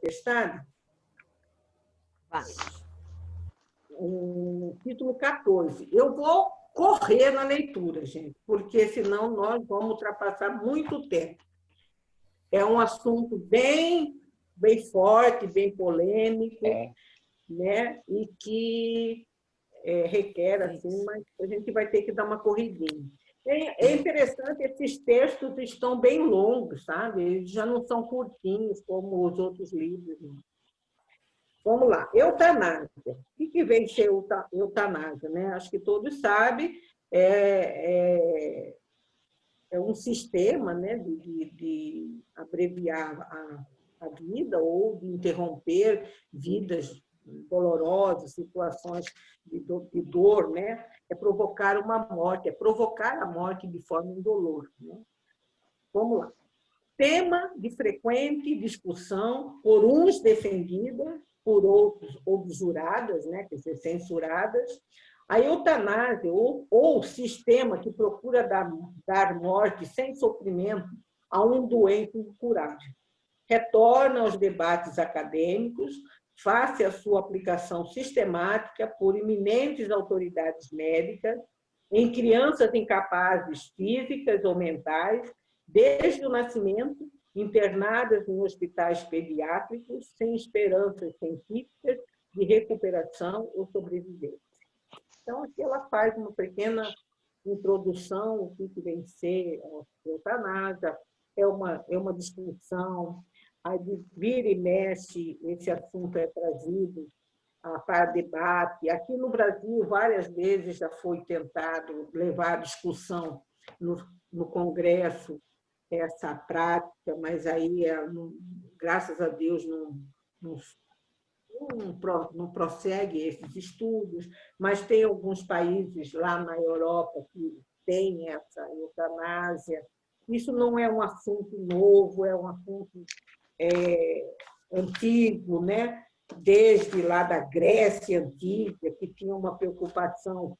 Tempestade? Vai. O título 14. Eu vou correr na leitura, gente, porque senão nós vamos ultrapassar muito tempo. É um assunto bem forte, bem polêmico, né? E que requer, assim, mas a gente vai ter que dar uma corridinha. É interessante, esses textos estão bem longos, sabe? Eles já não são curtinhos como os outros livros. Não. Vamos lá. Eutanásia. O que vem ser eutanásia? Né? Acho que todos sabem. É um sistema, né, de abreviar a vida ou de interromper vidas dolorosas, situações de dor, né? É provocar uma morte, é provocar a morte de forma indolor. Né? Vamos lá. Tema de frequente discussão, por uns defendida, por outros objuradas, né? Quer dizer, censuradas. A eutanásia, ou sistema que procura dar morte sem sofrimento a um doente incurável. Retorna aos debates acadêmicos, face à sua aplicação sistemática por eminentes autoridades médicas, em crianças incapazes físicas ou mentais, desde o nascimento, internadas em hospitais pediátricos, sem esperanças científicas de recuperação ou sobrevivência. Então, aqui ela faz uma pequena introdução, o que vem ser a eutanásia, é uma discussão, aí vira e mexe, esse assunto é trazido para debate. Aqui no Brasil, várias vezes já foi tentado levar a discussão no Congresso essa prática, mas aí, graças a Deus, não prossegue esses estudos, mas tem alguns países lá na Europa que têm essa eutanásia. Isso não é um assunto novo, é um assunto antigo, né? Desde lá da Grécia Antiga, que tinha uma preocupação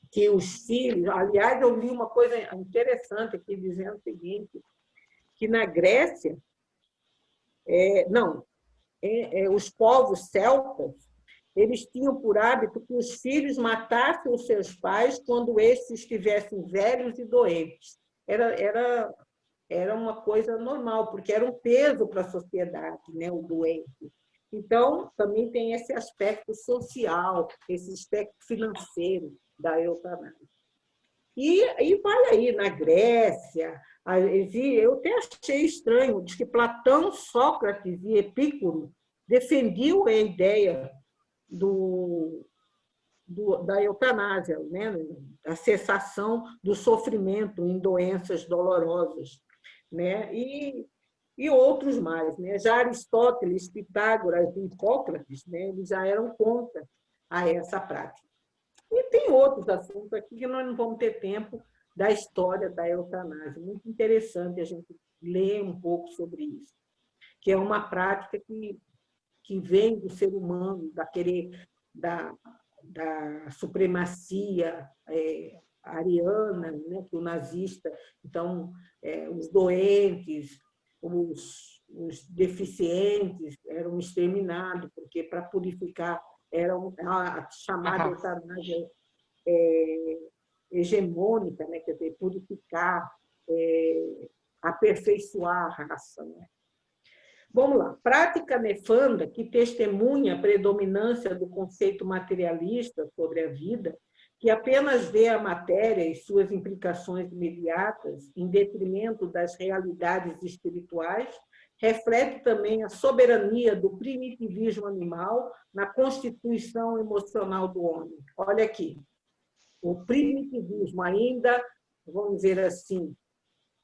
que os filhos... Aliás, eu li uma coisa interessante aqui, dizendo o seguinte, que na Grécia... os povos celtas, eles tinham por hábito que os filhos matassem os seus pais quando estes estivessem velhos e doentes. Era uma coisa normal, porque era um peso para a sociedade, né, o doente. Então, também tem esse aspecto social, esse aspecto financeiro da eutanásia. E vai aí, na Grécia, eu até achei estranho, diz que Platão, Sócrates e Epicuro defendiam a ideia da eutanásia, né? Da cessação do sofrimento em doenças dolorosas. Né? E outros mais. Né? Já Aristóteles, Pitágoras e Hipócrates, né? Eles já eram contra a essa prática. E tem outros assuntos aqui que nós não vamos ter tempo da história da eutanásia. Muito interessante a gente ler um pouco sobre isso, que é uma prática que vem do ser humano, da supremacia ariana, né, que o nazista... Então, os doentes, os deficientes eram exterminados, porque para purificar era a chamada eutanásia hegemônica, né? Quer dizer, purificar, aperfeiçoar a raça. Né? Vamos lá. Prática nefanda que testemunha a predominância do conceito materialista sobre a vida, que apenas vê a matéria e suas implicações imediatas em detrimento das realidades espirituais, reflete também a soberania do primitivismo animal na constituição emocional do homem. Olha aqui, o primitivismo ainda, vamos dizer assim,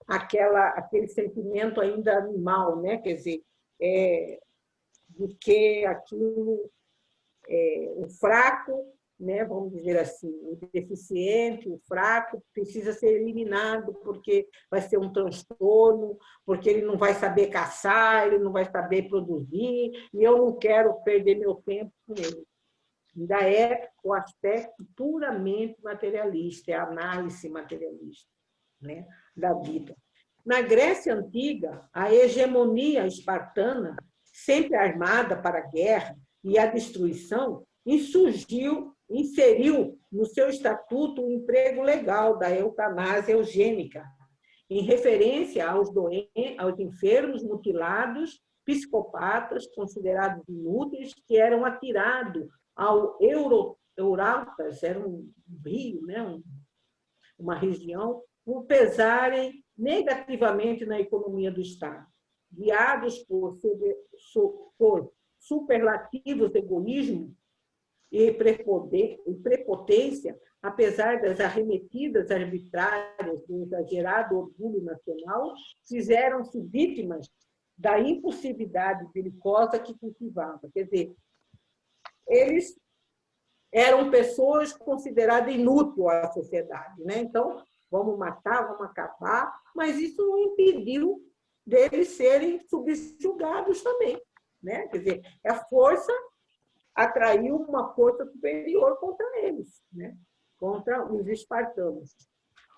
aquele sentimento ainda animal, né? Quer dizer, de que aquilo, o fraco, né? Vamos dizer assim, o deficiente, o fraco, precisa ser eliminado porque vai ser um transtorno, porque ele não vai saber caçar, ele não vai saber produzir, e eu não quero perder meu tempo com ele. Ainda é o aspecto puramente materialista, é a análise materialista, né, da vida. Na Grécia Antiga, a hegemonia espartana, sempre armada para a guerra e a destruição, inseriu no seu estatuto o emprego legal da eutanásia eugênica, em referência aos enfermos mutilados, psicopatas, considerados inúteis, que eram atirados ao Eurautas, era um rio, né? Uma região, por pesarem negativamente na economia do Estado. Guiados por superlativos de egoísmo e prepotência, apesar das arremetidas arbitrárias do exagerado orgulho nacional, fizeram-se vítimas da impulsividade belicosa que cultivava. Quer dizer, eles eram pessoas consideradas inúteis à sociedade, né? Então, vamos matar, vamos acabar, mas isso não impediu deles serem subjugados também, né? Quer dizer, a força atraiu uma força superior contra eles, né? Contra os espartanos.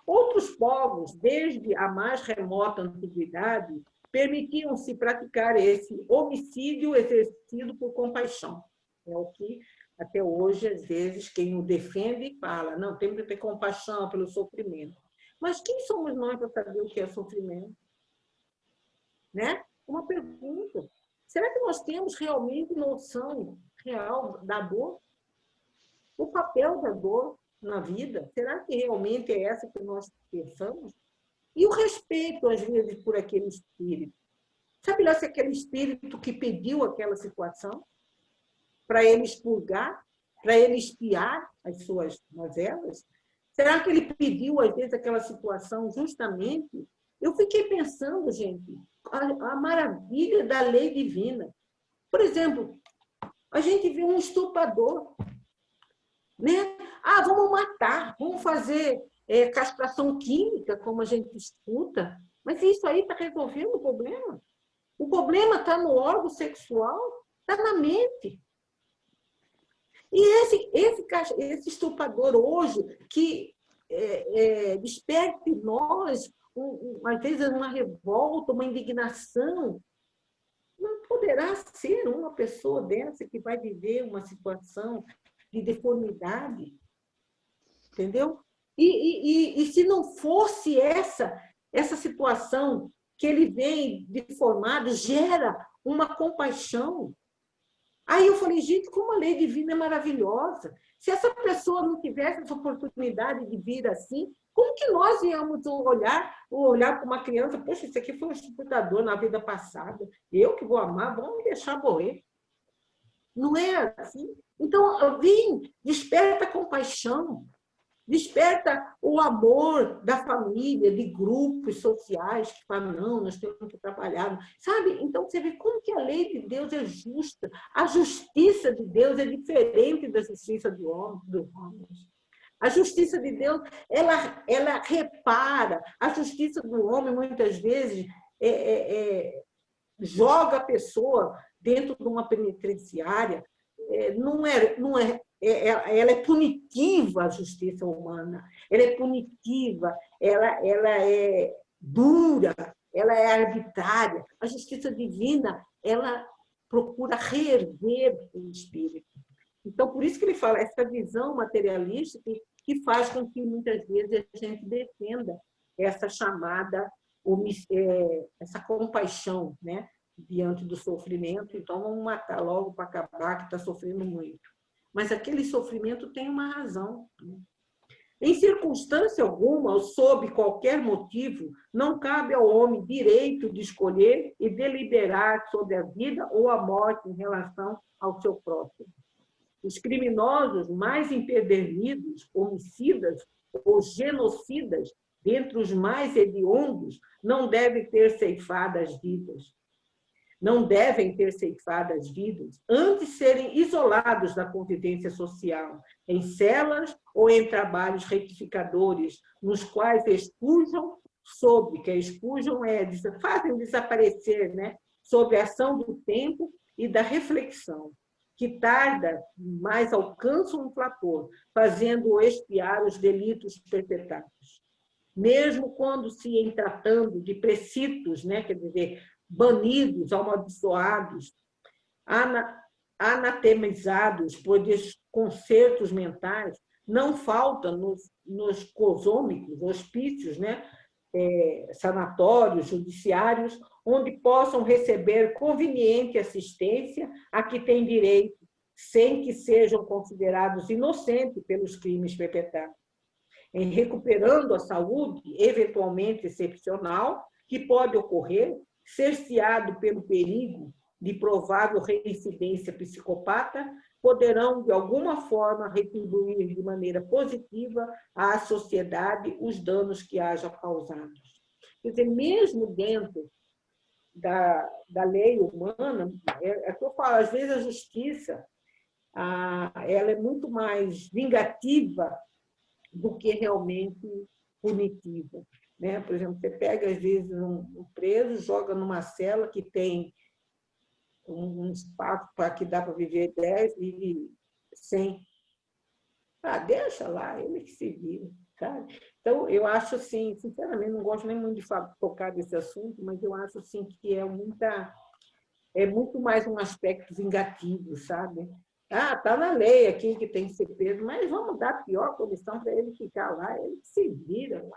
Outros povos, desde a mais remota antiguidade, permitiam-se praticar esse homicídio exercido por compaixão. É o que, até hoje, às vezes, quem o defende fala, não, temos que ter compaixão pelo sofrimento. Mas quem somos nós para saber o que é sofrimento? Né? Uma pergunta. Será que nós temos realmente noção real da dor? O papel da dor na vida, será que realmente é essa que nós pensamos? E o respeito, às vezes, por aquele espírito. Sabe lá se aquele espírito que pediu aquela situação para ele expurgar, para ele espiar as suas mazelas? Será que ele pediu, às vezes, aquela situação justamente? Eu fiquei pensando, gente, a maravilha da lei divina. Por exemplo, a gente vê um estuprador, né? Ah, vamos matar, vamos fazer castração química, como a gente escuta. Mas isso aí está resolvendo o problema? O problema está no órgão sexual, está na mente. E esse estuprador hoje, que desperta em nós, às vezes, uma revolta, uma indignação, não poderá ser uma pessoa dessa que vai viver uma situação de deformidade, entendeu? E se não fosse essa situação que ele vem deformado, gera uma compaixão. Aí eu falei, gente, como a lei divina é maravilhosa. Se essa pessoa não tivesse essa oportunidade de vir assim, como que nós íamos olhar para uma criança, poxa, isso aqui foi um estuprador na vida passada, eu que vou amar, vamos me deixar morrer. Não é assim? Então, desperta a compaixão, desperta o amor da família, de grupos sociais que falam, não, nós temos que trabalhar. Sabe? Então, você vê como que a lei de Deus é justa. A justiça de Deus é diferente da justiça dos homens. A justiça de Deus, ela repara. A justiça do homem, muitas vezes, joga a pessoa dentro de uma penitenciária. Ela é punitiva, a justiça humana. Ela é punitiva, ela é dura, ela é arbitrária. A justiça divina, ela procura reerguer o espírito. Então, por isso que ele fala, essa visão materialista que faz com que, muitas vezes, a gente defenda essa chamada, essa compaixão, né? Diante do sofrimento. Então, vamos matar logo para acabar, que está sofrendo muito. Mas aquele sofrimento tem uma razão. Em circunstância alguma, ou sob qualquer motivo, não cabe ao homem direito de escolher e deliberar sobre a vida ou a morte em relação ao seu próximo. Os criminosos mais empedernidos, homicidas ou genocidas, dentre os mais hediondos, não devem ter ceifado as vidas. Não devem ter ceifado as vidas, antes serem isolados da convivência social, em celas ou em trabalhos retificadores, nos quais expurgam fazem desaparecer, né, sob a ação do tempo e da reflexão, que tarda, mas alcança um platô, fazendo-o expiar os delitos perpetrados. mesmo quando se tratando de preceitos, né, quer dizer, banidos, amaldiçoados, anatemizados por desconcertos mentais, não falta nos cosômicos, hospícios, né, sanatórios, judiciários, onde possam receber conveniente assistência a que têm direito, sem que sejam considerados inocentes pelos crimes perpetrados, em recuperando a saúde, eventualmente excepcional, que pode ocorrer, cerceado pelo perigo de provável reincidência psicopata, poderão, de alguma forma, retribuir de maneira positiva à sociedade os danos que hajam causados. Quer dizer, mesmo dentro da lei humana, é que eu falo, às vezes a justiça ela é muito mais vingativa do que realmente punitiva. Né? Por exemplo, você pega, às vezes, um preso, joga numa cela que tem um espaço para que dá para viver 10, vive 100. Deixa lá, ele que se vira. Sabe? Então, eu acho, assim, sinceramente, não gosto nem muito de tocar desse assunto, mas eu acho assim, que é muito mais um aspecto vingativo, sabe? Está na lei aqui que tem que ser preso, mas vamos dar a pior condição para ele ficar lá, ele se vira,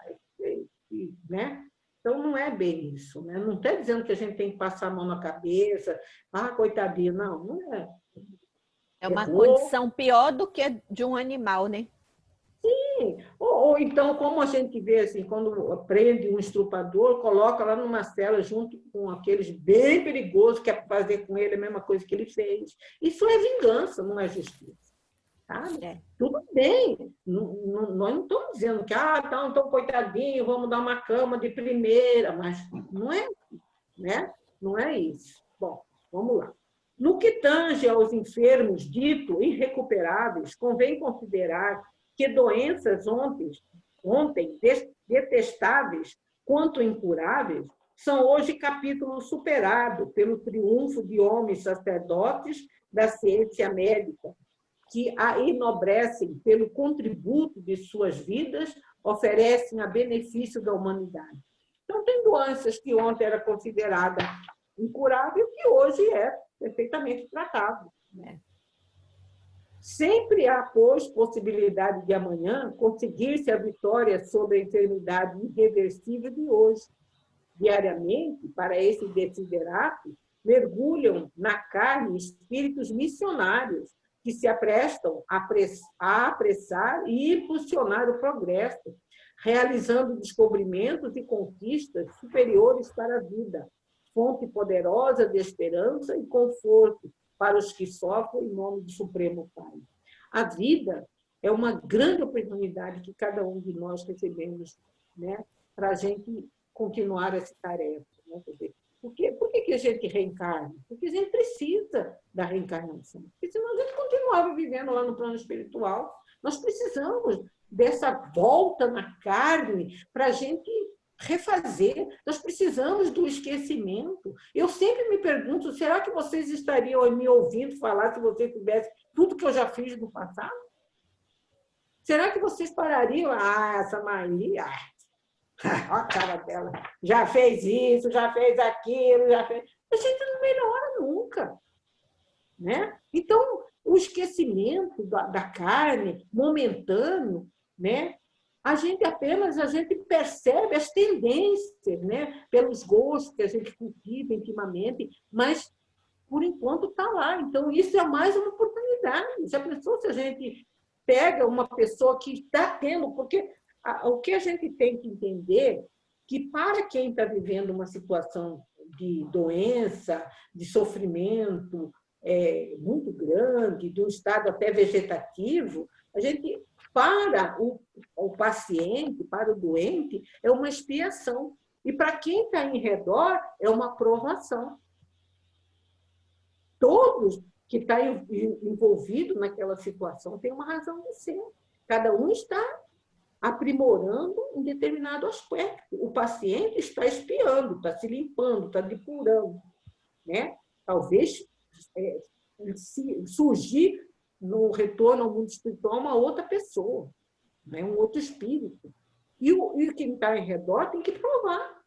né? Então, não é bem isso. Né? Não está dizendo que a gente tem que passar a mão na cabeça, coitadinho, não é. É uma condição pior do que de um animal, né? Sim. Ou então, como a gente vê, assim, quando prende um estuprador, coloca lá numa cela junto com aqueles bem perigosos, que é para fazer com ele a mesma coisa que ele fez. Isso é vingança, não é justiça. Sabe? Tudo bem. Nós não estamos dizendo que, então, coitadinho, vamos dar uma cama de primeira, mas não é, né? Não é isso. Bom, vamos lá. No que tange aos enfermos dito irrecuperáveis, convém considerar que doenças ontem detestáveis quanto incuráveis são hoje capítulo superado pelo triunfo de homens sacerdotes da ciência médica, que a enobrecem pelo contributo de suas vidas, oferecem a benefício da humanidade. Então, tem doenças que ontem era considerada incurável que hoje é perfeitamente tratável. Né? Sempre há, pois, possibilidade de amanhã conseguir-se a vitória sobre a enfermidade irreversível de hoje. Diariamente, para esse desiderato, mergulham na carne espíritos missionários que se aprestam a apressar e impulsionar o progresso, realizando descobrimentos e conquistas superiores para a vida, fonte poderosa de esperança e conforto para os que sofrem em nome do Supremo Pai. A vida é uma grande oportunidade que cada um de nós recebemos, né, para a gente continuar essa tarefa. Né? Por que a gente reencarna? Porque a gente precisa da reencarnação. Porque senão a gente continuava vivendo lá no plano espiritual. Nós precisamos dessa volta na carne para a gente refazer. Nós precisamos do esquecimento. Eu sempre me pergunto, será que vocês estariam me ouvindo falar se vocês tivessem tudo que eu já fiz no passado? Será que vocês parariam? Essa Maria, olha a cara dela, já fez isso, já fez aquilo, já fez... A gente não melhora nunca. Né? Então, o esquecimento da carne momentâneo, né? A gente percebe as tendências, né? Pelos gostos que a gente cultiva intimamente, mas, por enquanto, está lá. Então, isso é mais uma oportunidade. Já pensou se a gente pega uma pessoa que está tendo... Porque o que a gente tem que entender que, para quem está vivendo uma situação de doença, de sofrimento muito grande, de um estado até vegetativo, a gente... Para o paciente, para o doente, é uma expiação. E para quem está em redor, é uma provação. Todos que estão envolvidos naquela situação têm uma razão de ser. Cada um está aprimorando um determinado aspecto. O paciente está expiando, está se limpando, está depurando. Né? Talvez surgir no retorno ao mundo espiritual uma outra pessoa, né? Um outro espírito, E quem está em redor tem que provar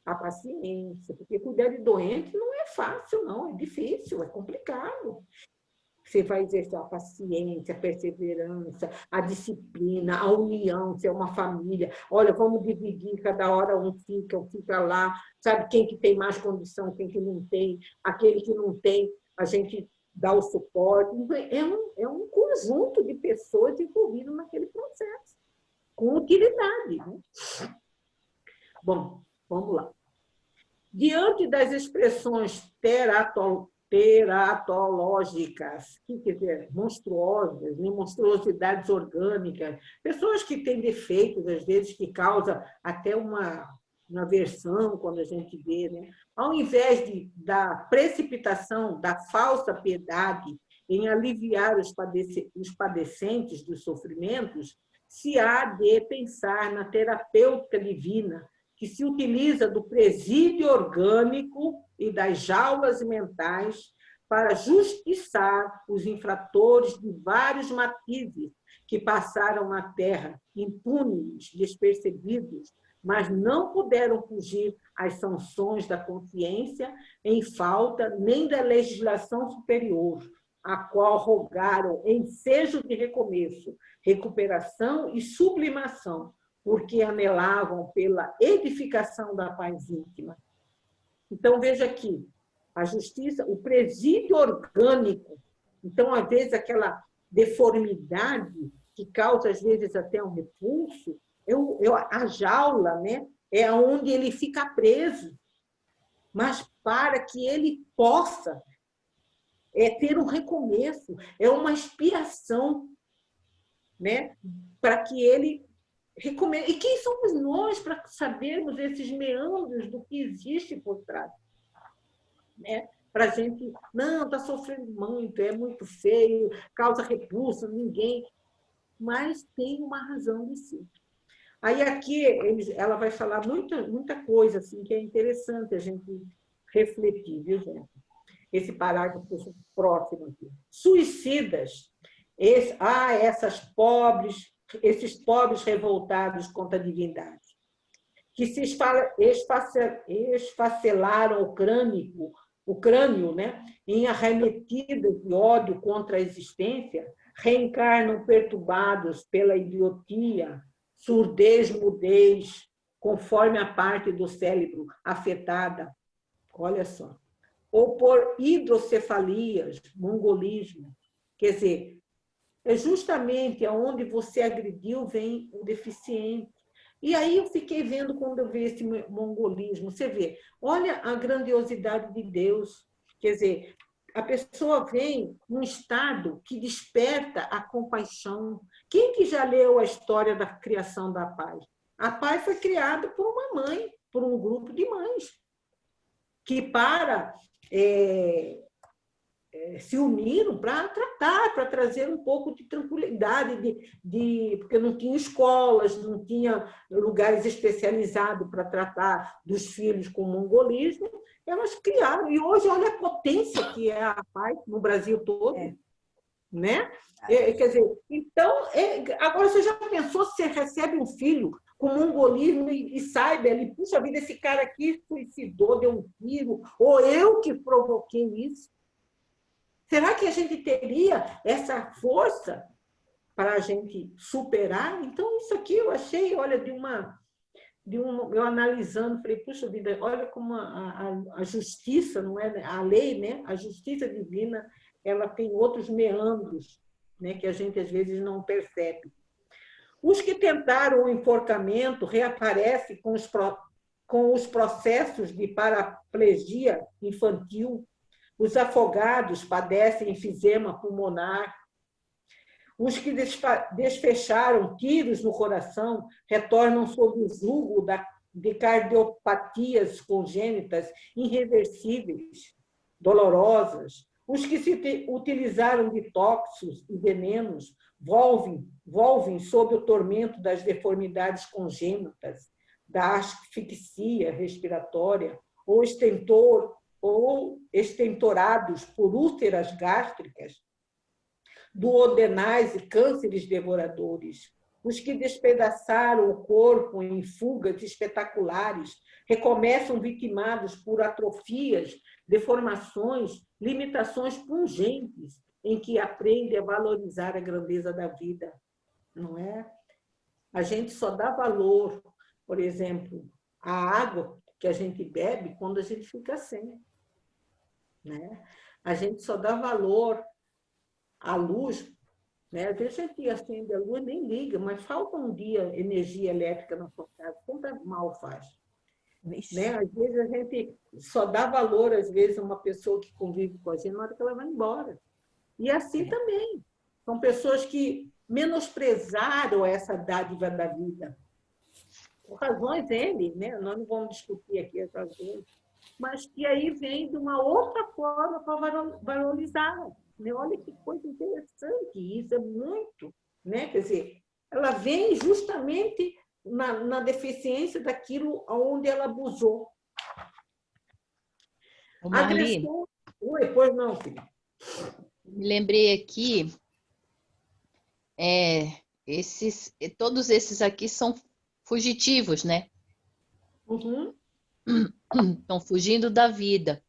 a paciência, porque cuidar de doente não é fácil, não, é difícil, é complicado. Você vai exercer a paciência, a perseverança, a disciplina, a união, se é uma família. Olha, vamos dividir, cada hora um fica lá. Sabe quem que tem mais condição, quem que não tem. Aquele que não tem, a gente dá o suporte. É um conjunto de pessoas envolvidas naquele processo, com utilidade. Né? Bom, vamos lá. Diante das expressões teratológicas, que quer dizer, monstruosas, monstruosidades orgânicas, pessoas que têm defeitos, às vezes, que causam até uma aversão quando a gente vê, né? Ao invés da precipitação, da falsa piedade em aliviar os padecentes dos sofrimentos, se há de pensar na terapêutica divina, que se utiliza do presídio orgânico e das jaulas mentais para justiçar os infratores de vários matizes que passaram na Terra, impunes, despercebidos, mas não puderam fugir às sanções da consciência em falta nem da legislação superior, a qual rogaram ensejo de recomeço, recuperação e sublimação, porque anelavam pela edificação da paz íntima. Então, veja aqui, a justiça, o presídio orgânico. Então, às vezes, aquela deformidade que causa, às vezes, até um repulso, a jaula, né, é onde ele fica preso, mas para que ele possa ter um recomeço, é uma expiação, né, para que ele recomenda. E quem somos nós para sabermos esses meandros do que existe por trás? Né? Para a gente, não, está sofrendo muito, é muito feio, causa repulsa, ninguém. Mas tem uma razão de si. Aí aqui ela vai falar muita coisa assim, que é interessante a gente refletir, viu, gente? Esse parágrafo próximo aqui. Suicidas. Esses pobres revoltados contra a divindade, que se esfacelaram o crânio, né, em arremetidas de ódio contra a existência, reencarnam perturbados pela idiotia, surdez, mudez, conforme a parte do cérebro afetada, olha só, ou por hidrocefalias, mongolismo, quer dizer, é justamente aonde você agrediu vem o deficiente. E aí eu fiquei vendo, quando eu vi esse mongolismo, você vê, olha a grandiosidade de Deus. Quer dizer, a pessoa vem num estado que desperta a compaixão. Quem que já leu a história da criação da paz? A paz foi criada por uma mãe, por um grupo de mães, que se uniram para tratar, para trazer um pouco de tranquilidade, porque não tinha escolas, não tinha lugares especializados para tratar dos filhos com mongolismo, elas criaram. E hoje, olha a potência que é a paz no Brasil todo. Né? Quer dizer, então, agora você já pensou se você recebe um filho com mongolismo e saiba, ele, puxa vida, esse cara aqui suicidou, deu um tiro, ou eu que provoquei isso? Será que a gente teria essa força para a gente superar? Então, isso aqui eu achei, olha, eu analisando, falei, puxa vida, olha como a justiça, não é a lei, né? A justiça divina, ela tem outros meandros, né, que a gente às vezes não percebe. Os que tentaram o enforcamento reaparecem com os processos de paraplegia infantil. Os afogados padecem enfisema pulmonar. Os que desfecharam tiros no coração retornam sob o jugo de cardiopatias congênitas irreversíveis, dolorosas. Os que se utilizaram de tóxicos e venenos volvem sob o tormento das deformidades congênitas, da asfixia respiratória, ou estentorados por úlceras gástricas, duodenais e cânceres devoradores. Os que despedaçaram o corpo em fugas espetaculares recomeçam vitimados por atrofias, deformações, limitações pungentes em que aprende a valorizar a grandeza da vida, não é? A gente só dá valor, por exemplo, à água que a gente bebe quando a gente fica sem, né? A gente só dá valor à luz, né? Às vezes a gente acende a luz, nem liga, mas falta um dia energia elétrica na sua casa, quanto mal faz, né? Às vezes a gente só dá valor, às vezes, a uma pessoa que convive com a gente na hora que ela vai embora. E assim também. São pessoas que menosprezaram essa dádiva da vida. Por razões N, né? Nós não vamos discutir aqui as razões, mas que aí vem de uma outra forma para valorizar. Né? Olha que coisa interessante, isso é muito. Né? Quer dizer, ela vem justamente na deficiência daquilo onde ela abusou. Marli, Oi, pois não, filho. me lembrei aqui, todos esses aqui são fugitivos, né? Uhum. Estão fugindo da vida.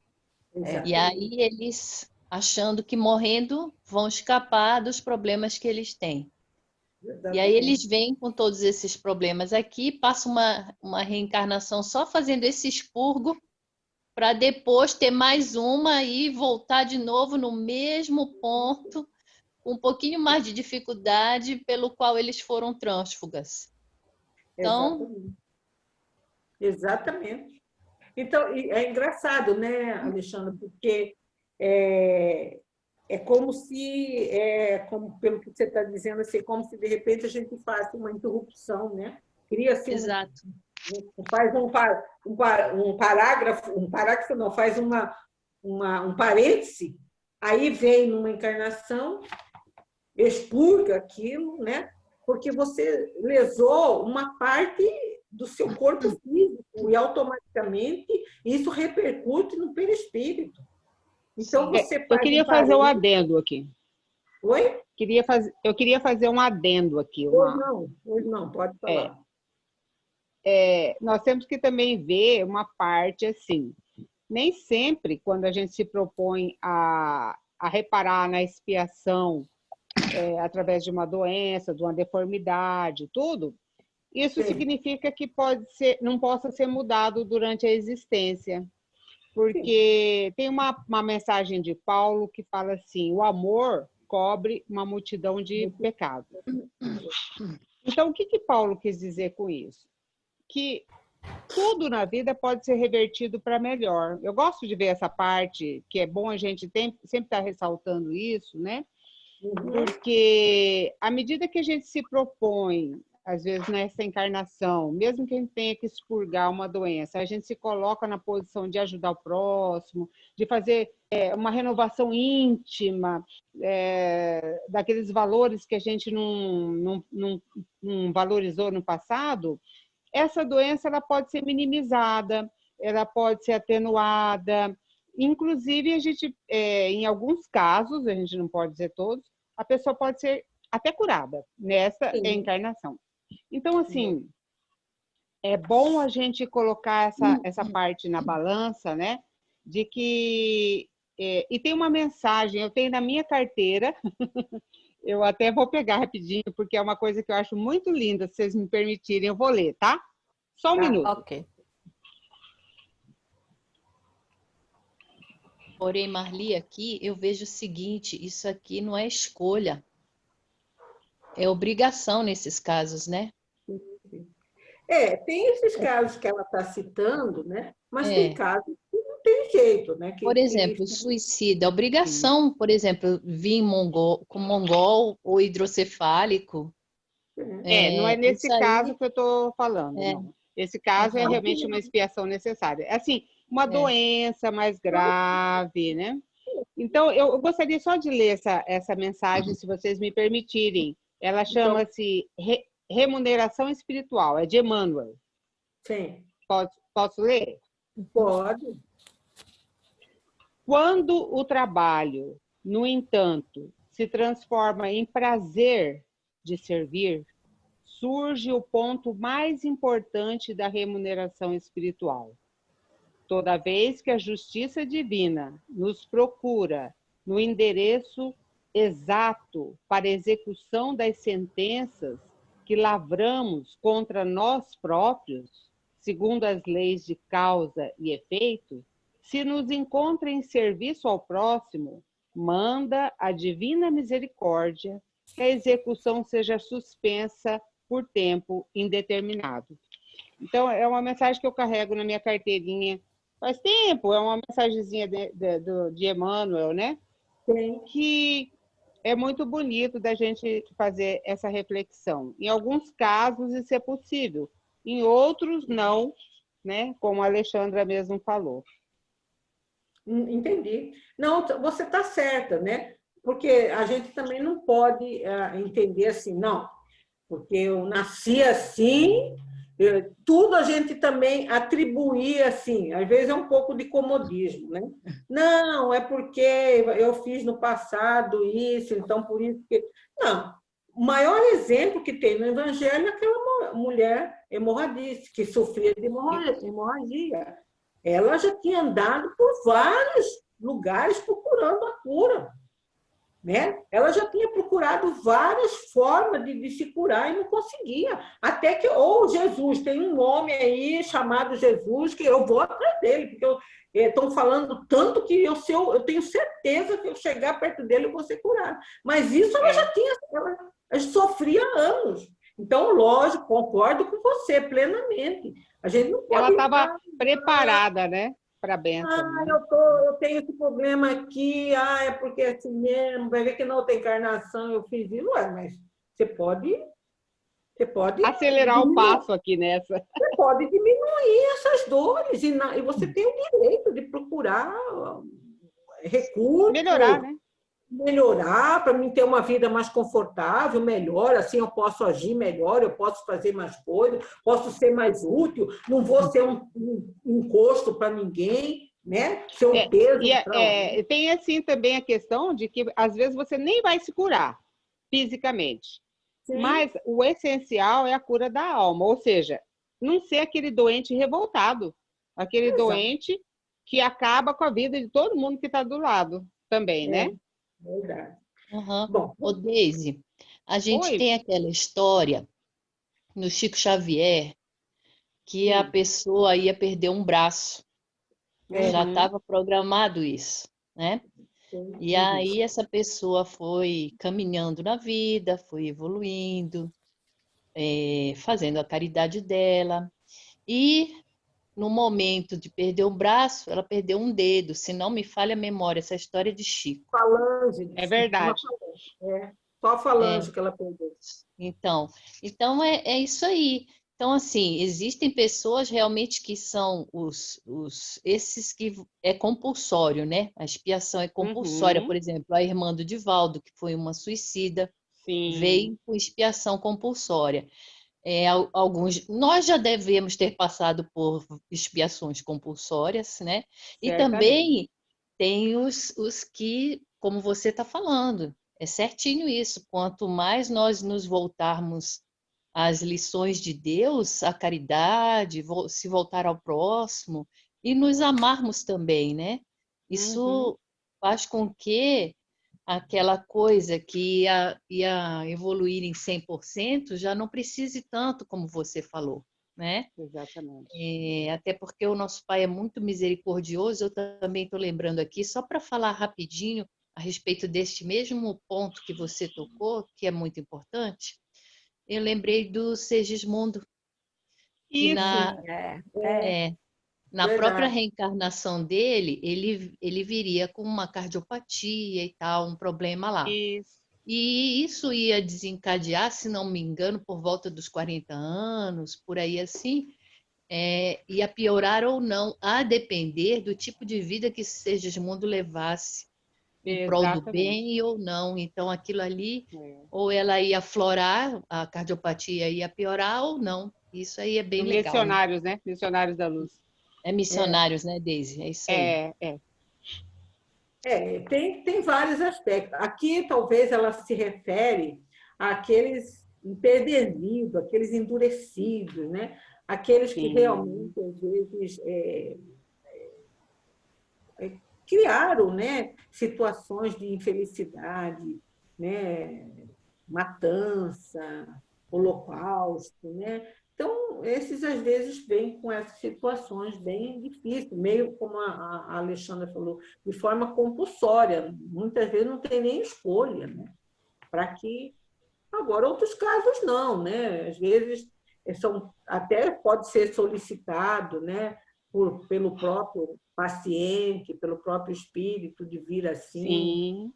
Exatamente. E aí eles, achando que morrendo, vão escapar dos problemas que eles têm. Exatamente. E aí eles vêm com todos esses problemas aqui, passam uma reencarnação só fazendo esse expurgo, para depois ter mais uma e voltar de novo no mesmo ponto, com um pouquinho mais de dificuldade, pelo qual eles foram trânsfugas. Então, Exatamente. Então, é engraçado, né, Alexandra, porque é como se, pelo que você está dizendo, assim, como se de repente a gente faça uma interrupção, né? Cria-se exato. faz um parágrafo não, faz um parêntese, aí vem numa encarnação, expurga aquilo, né? Porque você lesou uma parte do seu corpo físico e automaticamente isso repercute no perispírito. Então você eu queria fazer um adendo aqui. Oi? Eu queria fazer um adendo aqui. Pois não, pode falar. Nós temos que também ver uma parte assim. Nem sempre, quando a gente se propõe a reparar na expiação através de uma doença, de uma deformidade, tudo, isso significa que não possa ser mudado durante a existência. Porque tem uma mensagem de Paulo que fala assim, o amor cobre uma multidão de pecados. Então, o que Paulo quis dizer com isso? Que tudo na vida pode ser revertido para melhor. Eu gosto de ver essa parte, que é bom a gente sempre estar ressaltando isso, né? Porque à medida que a gente se propõe, às vezes nessa encarnação, mesmo que a gente tenha que expurgar uma doença, a gente se coloca na posição de ajudar o próximo, de fazer uma renovação íntima daqueles valores que a gente não valorizou no passado, essa doença ela pode ser minimizada, ela pode ser atenuada. Inclusive, a gente, em alguns casos, a gente não pode dizer todos, a pessoa pode ser até curada nessa encarnação. Então, assim, é bom a gente colocar essa parte na balança, né? De que... e tem uma mensagem, eu tenho na minha carteira, eu até vou pegar rapidinho, porque é uma coisa que eu acho muito linda, se vocês me permitirem, eu vou ler, tá? Só um minuto. Ok. Porém, Marli, aqui eu vejo o seguinte, isso aqui não é escolha, é obrigação nesses casos, né? Tem esses casos que ela está citando, né? Mas tem casos que não tem jeito, né? Por exemplo, suicídio, a obrigação, por exemplo, vir com mongol ou hidrocefálico. Não é nesse caso que eu estou falando, não. Esse caso é realmente uma expiação necessária. Assim, uma doença mais grave, né? Então, eu gostaria só de ler essa mensagem, se vocês me permitirem. Ela chama-se Remuneração Espiritual, é de Emmanuel. Sim. Posso ler? Pode. Quando o trabalho, no entanto, se transforma em prazer de servir, surge o ponto mais importante da remuneração espiritual. Toda vez que a justiça divina nos procura no endereço exato para execução das sentenças que lavramos contra nós próprios, segundo as leis de causa e efeito, se nos encontra em serviço ao próximo, manda a divina misericórdia que a execução seja suspensa por tempo indeterminado. Então, é uma mensagem que eu carrego na minha carteirinha faz tempo, é uma mensagenzinha de Emmanuel, né? Sim. Que é muito bonito da gente fazer essa reflexão. Em alguns casos isso é possível, em outros não, né? Como a Alexandra mesmo falou. Entendi. Não, você está certa, né? Porque a gente também não pode entender assim, não, porque eu nasci assim, tudo a gente também atribuir assim, às vezes é um pouco de comodismo, né? Não, é porque eu fiz no passado isso, então por isso que... Não, o maior exemplo que tem no Evangelho é aquela mulher hemorradista, que sofria de hemorragia. Ela já tinha andado por vários lugares procurando a cura, né? Ela já tinha procurado várias formas de se curar e não conseguia. Até que, Jesus, tem um homem aí chamado Jesus, que eu vou atrás dele, porque estão falando tanto que eu tenho certeza que eu chegar perto dele eu vou ser curado. Mas isso ela já tinha, ela sofria há anos. Então, lógico, concordo com você plenamente. A gente não pode... Ela estava preparada, né? Para a bênção. Né? Eu tenho esse problema aqui, é porque é assim mesmo, vai ver que na outra encarnação eu fiz isso. Ué, mas você pode acelerar o passo aqui nessa. Você pode diminuir essas dores e você tem o direito de procurar recursos. Melhorar, né? Melhorar, para mim ter uma vida mais confortável, melhor, assim eu posso agir melhor, eu posso fazer mais coisas, posso ser mais útil, não vou ser um encosto para ninguém, né? Ser um peso para tem assim também a questão de que às vezes você nem vai se curar fisicamente, sim, mas o essencial é a cura da alma, ou seja, não ser aquele doente revoltado, aquele exato, doente que acaba com a vida de todo mundo que está do lado também, né? Verdade. Uhum. Bom, Deise, a gente tem aquela história no Chico Xavier que a pessoa ia perder um braço. Já estava programado isso, né? E aí essa pessoa foi caminhando na vida, foi evoluindo, fazendo a caridade dela. E no momento de perder o braço, ela perdeu um dedo, se não me falha a memória, essa história de Chico. Falange. É verdade. Só a falange que ela perdeu. Então é isso aí. Então, assim, existem pessoas realmente que são esses que é compulsório, né? A expiação é compulsória. Por exemplo, a irmã do Divaldo, que foi uma suicida, veio com expiação compulsória. Nós já devemos ter passado por expiações compulsórias, né? E também tem os que, como você está falando, é certinho isso. Quanto mais nós nos voltarmos às lições de Deus, à caridade, se voltar ao próximo e nos amarmos também, né? Isso faz com que aquela coisa que ia evoluir em 100% já não precise tanto, como você falou, né? Exatamente. Até porque o nosso Pai é muito misericordioso. Eu também estou lembrando aqui, só para falar rapidinho a respeito deste mesmo ponto que você tocou, que é muito importante, eu lembrei do Segismundo. Isso. Na própria reencarnação dele, ele viria com uma cardiopatia e tal, um problema lá. Isso. E isso ia desencadear, se não me engano, por volta dos 40 anos, por aí assim, ia piorar ou não, a depender do tipo de vida que Segismundo levasse, em prol do bem ou não. Então, aquilo ali, ou ela ia aflorar, a cardiopatia ia piorar ou não. Isso aí é bem legal. Missionários, né? Missionários da luz. Missionários, né, Deise? É isso aí. Tem vários aspectos. Aqui, talvez, ela se refere àqueles empedernidos, aqueles endurecidos, né? Aqueles que realmente, às vezes, criaram, né, situações de infelicidade, né, matança, holocausto, né? Então, esses às vezes vêm com essas situações bem difíceis, meio como a Alexandra falou, de forma compulsória, muitas vezes não tem nem escolha, né? Para que agora outros casos não, né? Às vezes até pode ser solicitado, né, pelo próprio paciente, pelo próprio espírito de vir assim. Sim.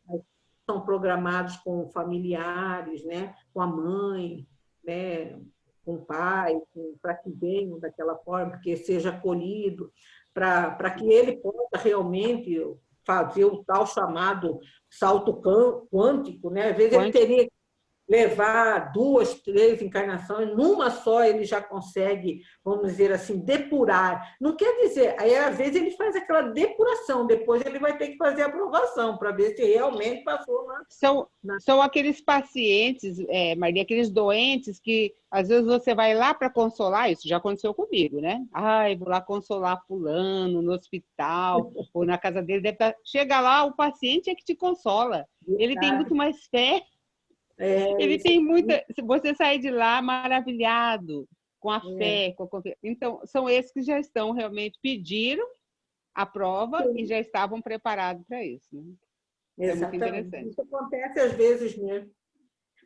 São programados com familiares, né, com a mãe, né, com o pai, para que venham daquela forma, que seja acolhido, para que ele possa realmente fazer o tal chamado salto quântico, né? Às vezes ele teria levar 2, 3 encarnações, numa só ele já consegue, vamos dizer assim, depurar. Não quer dizer, aí às vezes ele faz aquela depuração, depois ele vai ter que fazer a aprovação para ver se realmente passou São aqueles pacientes, Maria, aqueles doentes que às vezes você vai lá para consolar, isso já aconteceu comigo, né? Ai, vou lá consolar fulano no hospital ou na casa dele. Chega lá, o paciente é que te consola. Ele tem muito mais fé. Ele tem muita. Você sai de lá maravilhado, com a fé, com a confiança. Então, são esses que já estão realmente pediram a prova e já estavam preparados para isso. Né? É muito interessante. Isso acontece às vezes mesmo.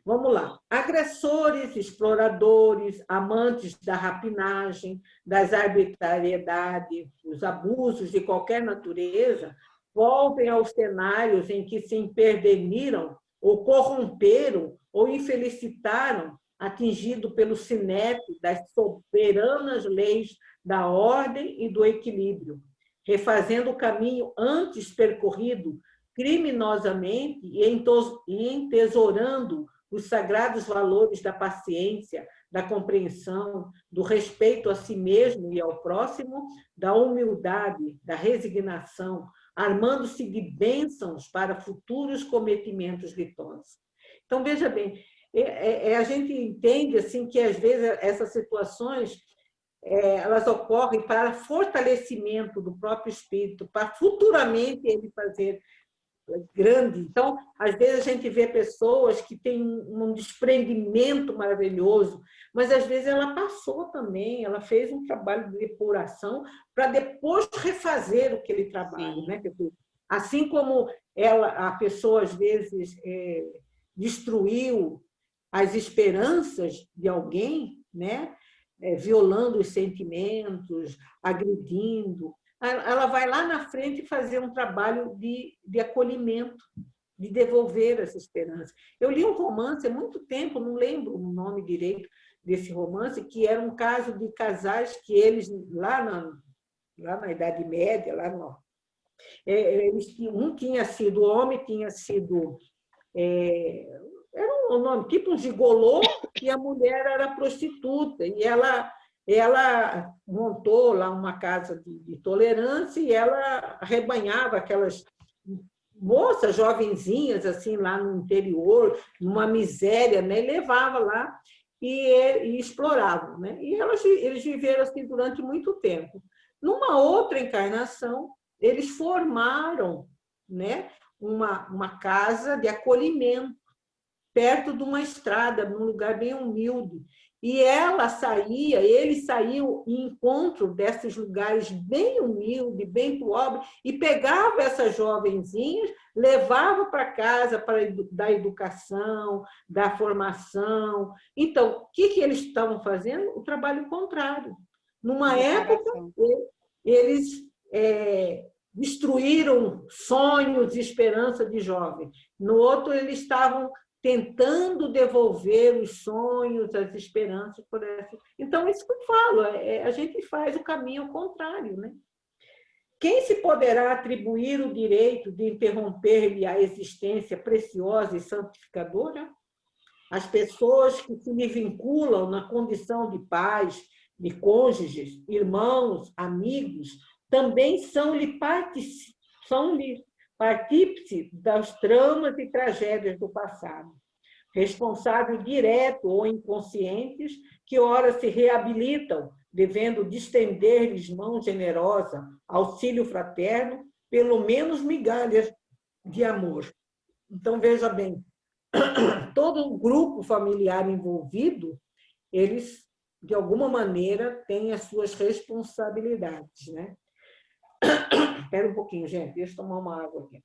Vamos lá. Agressores, exploradores, amantes da rapinagem, das arbitrariedades, dos abusos de qualquer natureza, voltem aos cenários em que se empederniram ou corromperam ou infelicitaram, atingido pelo sinepe das soberanas leis da ordem e do equilíbrio, refazendo o caminho antes percorrido criminosamente e entesourando os sagrados valores da paciência, da compreensão, do respeito a si mesmo e ao próximo, da humildade, da resignação, armando-se de bênçãos para futuros cometimentos ditosos. Então, veja bem, a gente entende assim, que, às vezes, essas situações elas ocorrem para fortalecimento do próprio espírito, para futuramente ele fazer grande. Então, às vezes, a gente vê pessoas que têm um desprendimento maravilhoso, mas, às vezes, ela passou também, ela fez um trabalho de depuração para depois refazer aquele trabalho. Né? Assim como a pessoa, às vezes, destruiu as esperanças de alguém, né? Violando os sentimentos, agredindo, ela vai lá na frente fazer um trabalho de acolhimento, de devolver essa esperança. Eu li um romance há muito tempo, não lembro o nome direito desse romance, que era um caso de casais que eles, lá na Idade Média, o homem tinha sido, era um nome, tipo um gigolô, e a mulher era prostituta, e ela montou lá uma casa de tolerância e ela arrebanhava aquelas moças jovenzinhas assim lá no interior, numa miséria, né? E levava lá e exploravam, né? E eles viveram assim durante muito tempo. Numa outra encarnação, eles formaram, né, uma casa de acolhimento perto de uma estrada, num lugar bem humilde. E ele saiu em encontro desses lugares bem humildes, bem pobres, e pegava essas jovenzinhas, levava para casa da educação, da formação. Então, o que eles estavam fazendo? O trabalho contrário. Numa época, eles destruíram sonhos e esperança de jovens. No outro, eles estavam tentando devolver os sonhos, as esperanças por essa. Então, isso que eu falo, a gente faz o caminho contrário, né? Quem se poderá atribuir o direito de interromper-lhe a existência preciosa e santificadora? As pessoas que se lhe vinculam na condição de pais, de cônjuges, irmãos, amigos, também são-lhe partícipe das tramas e tragédias do passado. responsável direto ou inconscientes, que ora se reabilitam, devendo distender-lhes mão generosa, auxílio fraterno, pelo menos migalhas de amor. Então, veja bem, todo o grupo familiar envolvido, eles, de alguma maneira, têm as suas responsabilidades, né? Espera um pouquinho, gente, deixa eu tomar uma água aqui.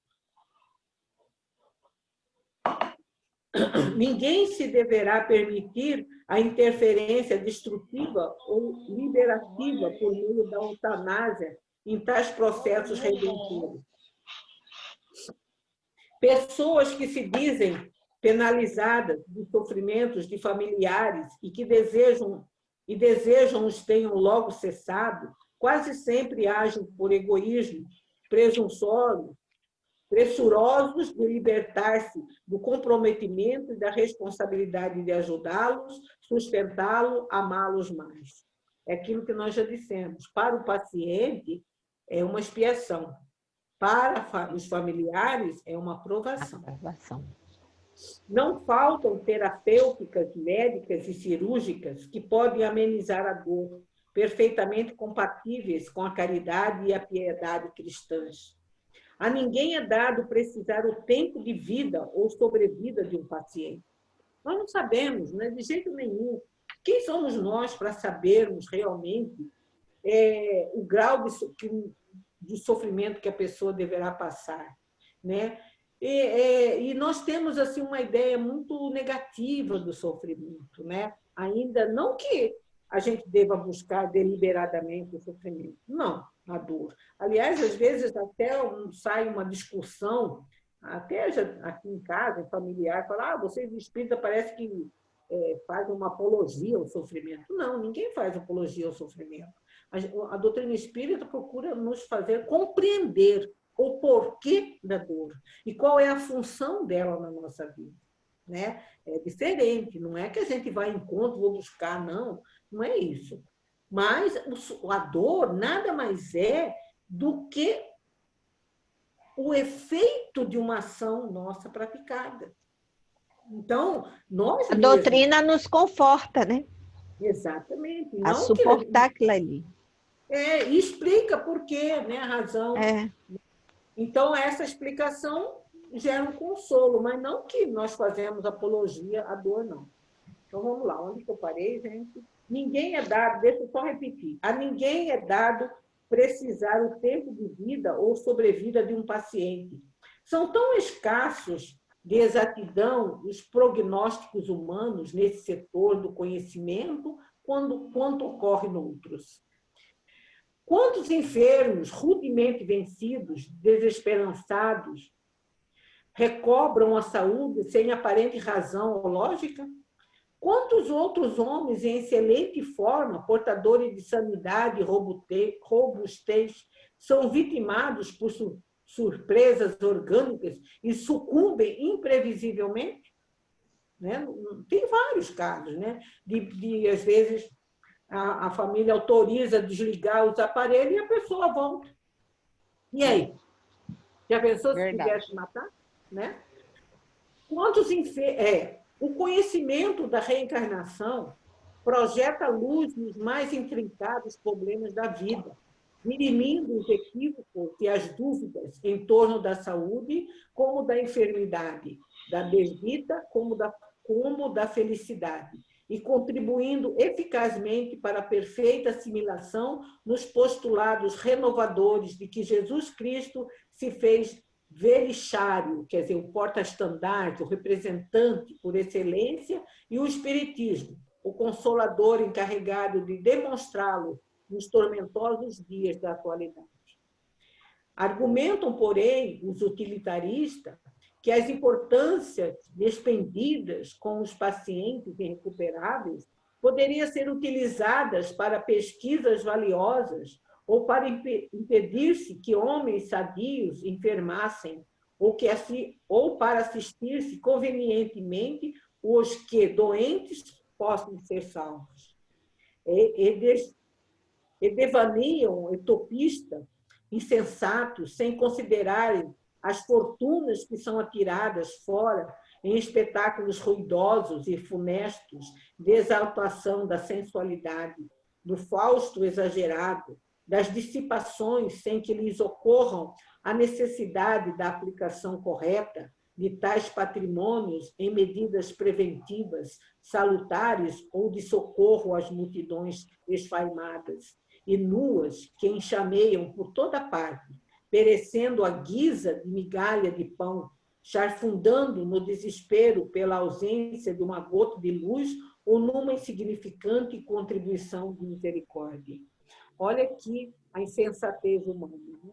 Ninguém se deverá permitir a interferência destrutiva ou liberativa por meio da eutanásia em tais processos redentores. Pessoas que se dizem penalizadas dos sofrimentos de familiares e que desejam os tenham logo cessado, quase sempre agem por egoísmo, pressurosos de libertar-se do comprometimento e da responsabilidade de ajudá-los, sustentá-lo, amá-los mais. É aquilo que nós já dissemos. Para o paciente, é uma expiação. Para os familiares, é uma aprovação. Não faltam terapêuticas, médicas e cirúrgicas que podem amenizar a dor, perfeitamente compatíveis com a caridade e a piedade cristãs. A ninguém é dado precisar o tempo de vida ou sobrevida de um paciente. Nós não sabemos, né, de jeito nenhum. Quem somos nós para sabermos realmente o grau de sofrimento que a pessoa deverá passar, né? E nós temos assim uma ideia muito negativa do sofrimento, né? Ainda não que a gente deva buscar deliberadamente o sofrimento, não, a dor. Aliás, às vezes até sai uma discussão, até aqui em casa, em familiar, fala, vocês espíritas parece que fazem uma apologia ao sofrimento. Não, ninguém faz apologia ao sofrimento. A doutrina espírita procura nos fazer compreender o porquê da dor e qual é a função dela na nossa vida, né? É diferente, não é que a gente vai em encontro, vou buscar, não é isso. Mas a dor nada mais é do que o efeito de uma ação nossa praticada. Então, nós A mesmos... doutrina nos conforta, né? Exatamente. A suportar aquilo ali. E explica por quê, né? A razão. Então, essa explicação gera um consolo, mas não que nós fazemos apologia à dor, não. Então, vamos lá. Onde que eu parei, gente? Ninguém é dado, deixa eu só repetir, a ninguém é dado precisar o tempo de vida ou sobrevida de um paciente. São tão escassos de exatidão os prognósticos humanos nesse setor do conhecimento quanto ocorre noutros. Quantos enfermos, rudemente vencidos, desesperançados, recobram a saúde sem aparente razão ou lógica? Quantos outros homens em excelente forma, portadores de sanidade e robustez, são vitimados por surpresas orgânicas e sucumbem imprevisivelmente? Né? Tem vários casos, né? Às vezes, a família autoriza desligar os aparelhos e a pessoa volta. E aí? Já pensou se quisesse matar? Né? O conhecimento da reencarnação projeta luz nos mais intrincados problemas da vida, dirimindo os equívocos e as dúvidas em torno da saúde, como da enfermidade, da desdita, como da felicidade, e contribuindo eficazmente para a perfeita assimilação nos postulados renovadores de que Jesus Cristo se fez velixário, quer dizer, o porta-estandarte, o representante por excelência, e o espiritismo, o consolador encarregado de demonstrá-lo nos tormentosos dias da atualidade. Argumentam, porém, os utilitaristas, que as importâncias despendidas com os pacientes irrecuperáveis poderiam ser utilizadas para pesquisas valiosas ou para impedir-se que homens sadios enfermassem ou para assistir-se convenientemente os que doentes possam ser salvos. E devaneiam utopistas, insensatos, sem considerarem as fortunas que são atiradas fora em espetáculos ruidosos e funestos de exaltação da sensualidade, do fausto exagerado, das dissipações sem que lhes ocorram a necessidade da aplicação correta de tais patrimônios em medidas preventivas, salutares ou de socorro às multidões esfaimadas e nuas que enxameiam por toda parte, perecendo à guisa de migalha de pão, charfundando no desespero pela ausência de uma gota de luz ou numa insignificante contribuição de misericórdia. Olha aqui a insensatez humana. Né?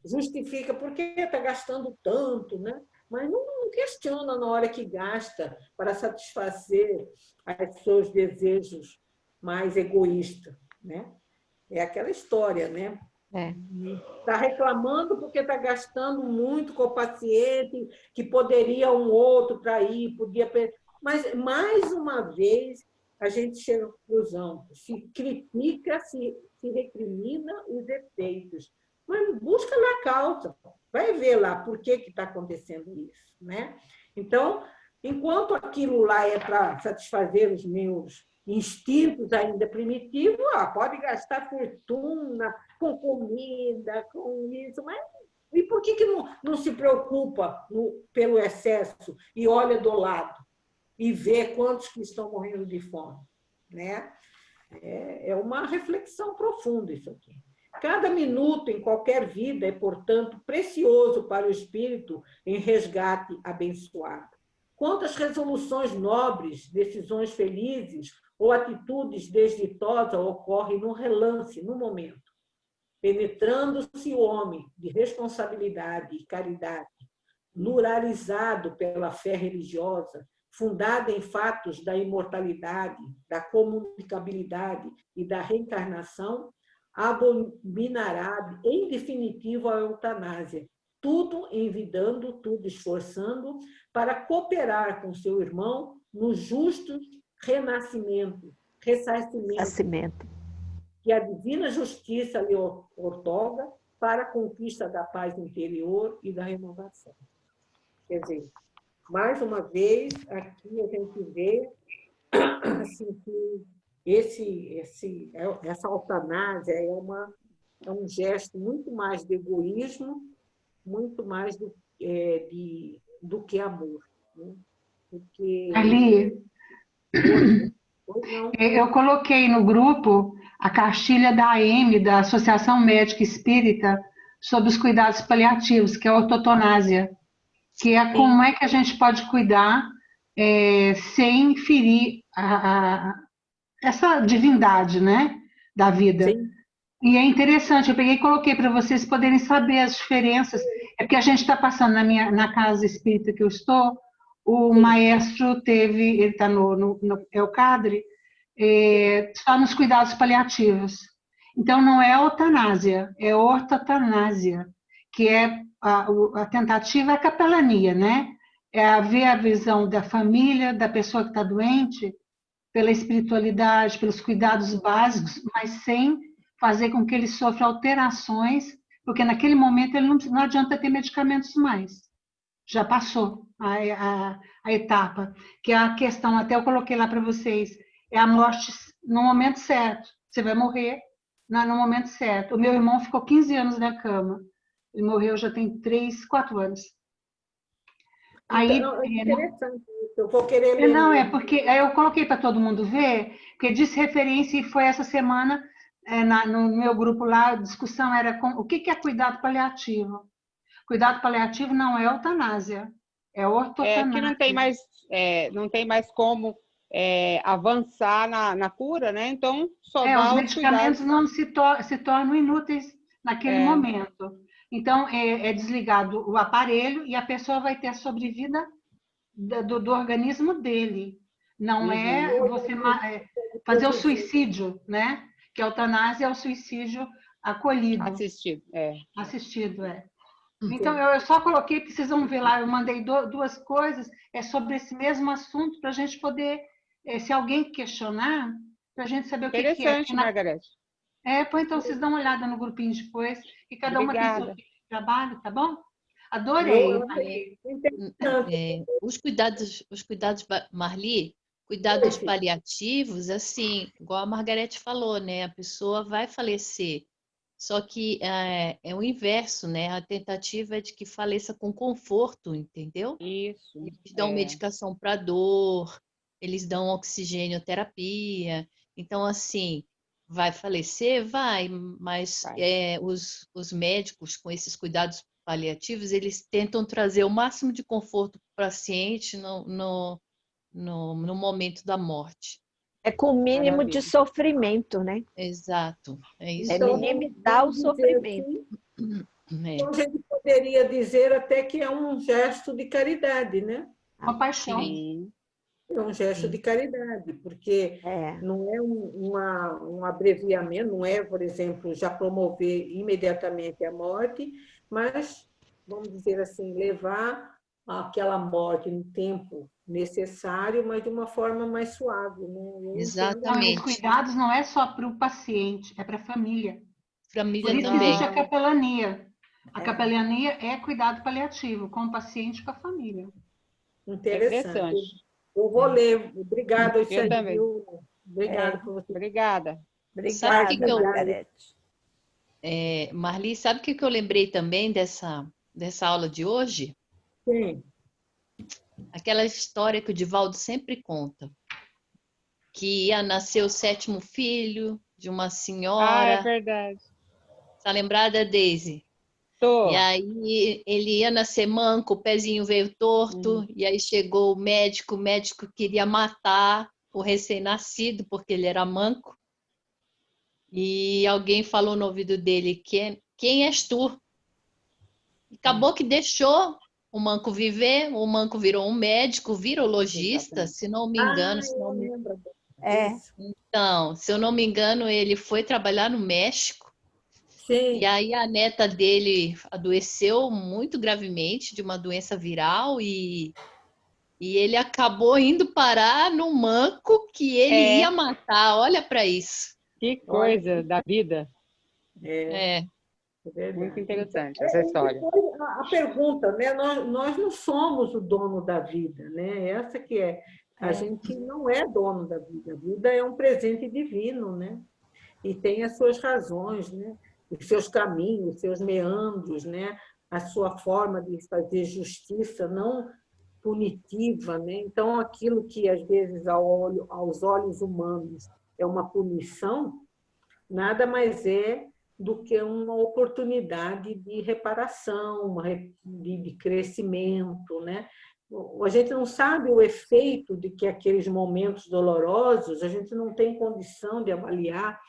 Justifica por que está gastando tanto, né? Mas não questiona na hora que gasta para satisfazer os seus desejos mais egoístas. Né? É aquela história, né? Está reclamando porque está gastando muito com o paciente, que poderia um outro para ir, podia... Mas, mais uma vez, a gente chega à conclusão, se critica, se recrimina os efeitos, mas busca lá a causa, vai ver lá por que está acontecendo isso. Né? Então, enquanto aquilo lá é para satisfazer os meus instintos ainda primitivos, pode gastar fortuna com comida, com isso, mas e por que não se preocupa pelo excesso e olha do lado e vê quantos que estão morrendo de fome? Né? É uma reflexão profunda isso aqui. Cada minuto em qualquer vida é, portanto, precioso para o espírito em resgate abençoado. Quantas resoluções nobres, decisões felizes ou atitudes desditosas ocorrem num relance, num momento, penetrando-se o homem de responsabilidade e caridade, pluralizado pela fé religiosa, fundada em fatos da imortalidade, da comunicabilidade e da reencarnação, abominará, em definitivo, a eutanásia, tudo envidando, tudo esforçando para cooperar com seu irmão no justo renascimento, ressarcimento, que a divina justiça lhe outorga para a conquista da paz interior e da renovação. Quer dizer, mais uma vez, aqui a gente vê assim, que essa eutanásia é um gesto muito mais de egoísmo, muito mais do que amor. Né? Porque... Ali, eu coloquei no grupo a cartilha da AM, da Associação Médica Espírita, sobre os cuidados paliativos, que é a ortotonásia, que é como é que a gente pode cuidar sem ferir essa divindade, né, da vida. Sim. E é interessante, eu peguei e coloquei para vocês poderem saber as diferenças. É porque a gente está passando na casa espírita que eu estou, o Sim. maestro ele está no Eucadre, só nos cuidados paliativos. Então, não é eutanásia, é ortotanásia, que é a tentativa, a capelania, né? É haver a visão da família, da pessoa que está doente, pela espiritualidade, pelos cuidados básicos, mas sem fazer com que ele sofra alterações, porque naquele momento ele não adianta ter medicamentos mais. Já passou a etapa, que é a questão, até eu coloquei lá para vocês, é a morte no momento certo. Você vai morrer no momento certo. O meu irmão ficou 15 anos na cama. Ele morreu já tem 3, 4 anos. Aí, então, é interessante isso. Eu vou querer ler. Não, é porque eu coloquei para todo mundo ver, porque disse referência e foi essa semana, no meu grupo lá, a discussão era o que é cuidado paliativo. Cuidado paliativo não é eutanásia, é ortotanásia. Que não tem mais como avançar na cura, né? Então, só dá os medicamentos não se tornam inúteis naquele momento. Então, é desligado o aparelho e a pessoa vai ter a sobrevida do organismo dele. Não é você fazer o suicídio, né? Que a eutanásia é o suicídio acolhido. Assistido, Então, eu só coloquei, porque vocês vão ver lá, eu mandei 2 coisas, sobre esse mesmo assunto, para a gente poder, se alguém questionar, para a gente saber o que é. Interessante, Margarete. Então vocês dão uma olhada no grupinho depois, e cada uma tem seu trabalho, tá bom? Adorei. Os cuidados, Marli, cuidados paliativos, assim, igual a Margarete falou, né? A pessoa vai falecer. Só que é o inverso, né? A tentativa é de que faleça com conforto, entendeu? Isso. Eles dão medicação para dor, eles dão oxigênio-terapia. Então, assim, vai falecer? Vai, mas os médicos com esses cuidados paliativos, eles tentam trazer o máximo de conforto para o paciente no momento da morte. É com o mínimo de sofrimento, né? Exato, é isso. É minimizar o sofrimento. Então, a gente poderia dizer até que é um gesto de caridade, né? Uma paixão. Sim. É um gesto de caridade, porque não é um abreviamento, não é, por exemplo, já promover imediatamente a morte, mas, vamos dizer assim, levar aquela morte no tempo necessário, mas de uma forma mais suave. Né? Exatamente. Os cuidados não é só para o paciente, é para a família. Família Por isso também. existe a capelania. A capelania é cuidado paliativo, com o paciente e com a família. Interessante. Eu vou ler. Obrigada, Eu também. Obrigada por você. Obrigada. Obrigada, Margarete. Marli, sabe o que eu lembrei também dessa aula de hoje? Sim. Aquela história que o Divaldo sempre conta, que ia nascer o 7º filho de uma senhora. É verdade. Tá lembrada, Daisy? Tô. E aí ele ia nascer manco, o pezinho veio torto, e aí chegou o médico queria matar o recém-nascido, porque ele era manco. E alguém falou no ouvido dele, quem és tu? Acabou que deixou o manco viver, o manco virou um médico, virologista, Exatamente. se não me engano. Então, se eu não me engano, ele foi trabalhar no México. Sim. E aí a neta dele adoeceu muito gravemente de uma doença viral e ele acabou indo parar no manco que ele ia matar. Olha para isso. Que coisa da vida. É muito interessante essa história. A pergunta, né? Nós não somos o dono da vida, né? Essa que é. A gente não é dono da vida. A vida é um presente divino, né? E tem as suas razões, né? Os seus caminhos, os seus meandros, né? A sua forma de fazer justiça não punitiva, né? Então, aquilo que às vezes aos olhos humanos é uma punição, nada mais é do que uma oportunidade de reparação, de crescimento, né? A gente não sabe o efeito de que aqueles momentos dolorosos, a gente não tem condição de avaliar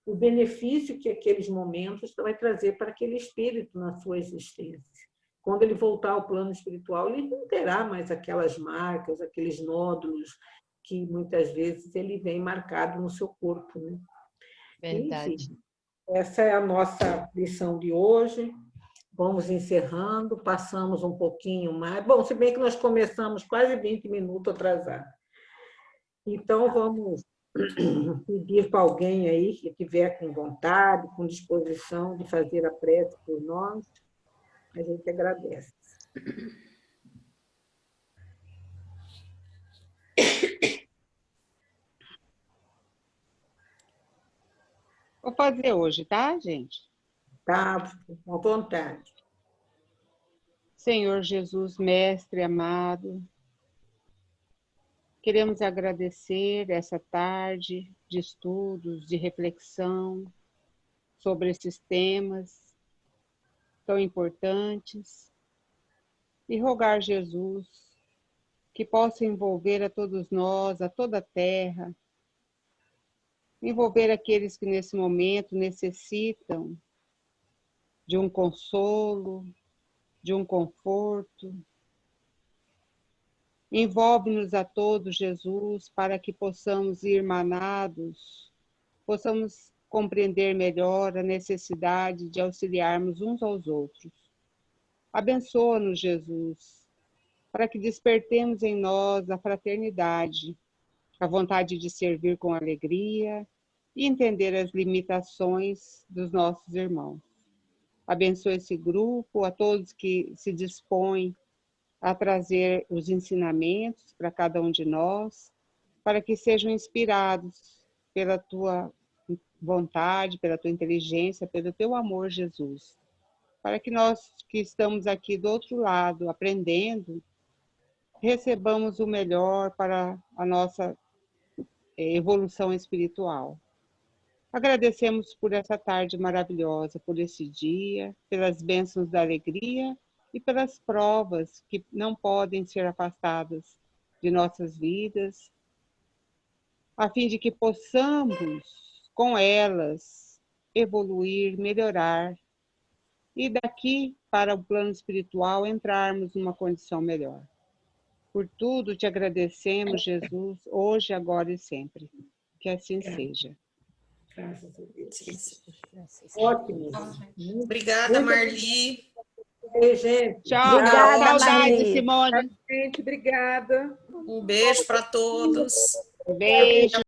o benefício que aqueles momentos vai trazer para aquele espírito na sua existência. Quando ele voltar ao plano espiritual, ele não terá mais aquelas marcas, aqueles nódulos que muitas vezes ele vem marcado no seu corpo, né? Verdade. Enfim, essa é a nossa lição de hoje. Vamos encerrando, passamos um pouquinho mais. Bom, se bem que nós começamos quase 20 minutos atrasados. Então, vamos pedir para alguém aí que estiver com vontade, com disposição de fazer a prece por nós. A gente agradece. Vou fazer hoje, tá, gente? Tá, com vontade. Senhor Jesus, Mestre amado, queremos agradecer essa tarde de estudos, de reflexão sobre esses temas tão importantes e rogar, Jesus, que possa envolver a todos nós, a toda a terra, envolver aqueles que nesse momento necessitam de um consolo, de um conforto. Envolve-nos a todos, Jesus, para que possamos ir irmanados, possamos compreender melhor a necessidade de auxiliarmos uns aos outros. Abençoa-nos, Jesus, para que despertemos em nós a fraternidade, a vontade de servir com alegria e entender as limitações dos nossos irmãos. Abençoe esse grupo, a todos que se dispõem a trazer os ensinamentos para cada um de nós, para que sejam inspirados pela tua vontade, pela tua inteligência, pelo teu amor, Jesus. Para que nós que estamos aqui do outro lado, aprendendo, recebamos o melhor para a nossa evolução espiritual. Agradecemos por essa tarde maravilhosa, por esse dia, pelas bênçãos da alegria e pelas provas que não podem ser afastadas de nossas vidas, a fim de que possamos, com elas, evoluir, melhorar e daqui para o plano espiritual entrarmos numa condição melhor. Por tudo te agradecemos, Jesus, hoje, agora e sempre. Que assim seja. Graças a Deus. Ótimo. Obrigada, Marli. Ei, gente. Tchau. Obrigada, Saudade, Marli. Simone. Gente, obrigada. Um beijo para todos. Beijo.